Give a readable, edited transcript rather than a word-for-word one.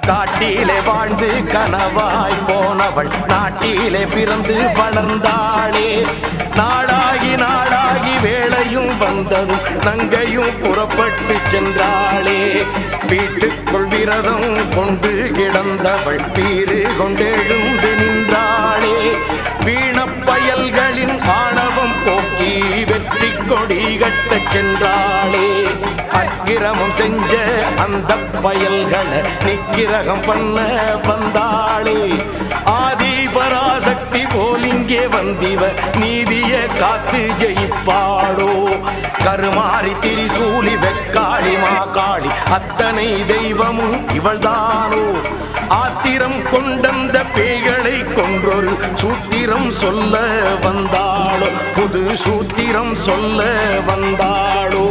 காட்டிலே வாழ்ந்து கனவாய் போனவள் நாட்டிலே பிறந்து வளர்ந்தாளே. நாளாகி வேளையும் வந்ததும் நங்கையும் புறப்பட்டு சென்றாளே. வீட்டுக்குள் விரதம் கொண்டு கிடந்தவள் பீறு கொண்டெழுந்து நின்றாளே. வீணப்பயல்களின் ஆணவம் போக்கி வெற்றி கொடி கட்டச் சென்றாளே. அக்கிரமம் செஞ்ச அந்த பயல்களை நிக்கிரகம் பண்ண வந்தாளே. ஆதிபராசக்தி போல் இங்கே வந்திவ நீதிய காத்து ஜெயிப்பாளோ. கருமாறி திரிசூலி வெக்காளி மாகாளி அத்தனை தெய்வமும் இவள்தானோ. ஆத்திரம் கொண்டந்த பேய்களை கொன்றொரு சூத்திரம் சொல்ல வந்தாளோ. புது சூத்திரம் சொல்ல வந்தாளோ.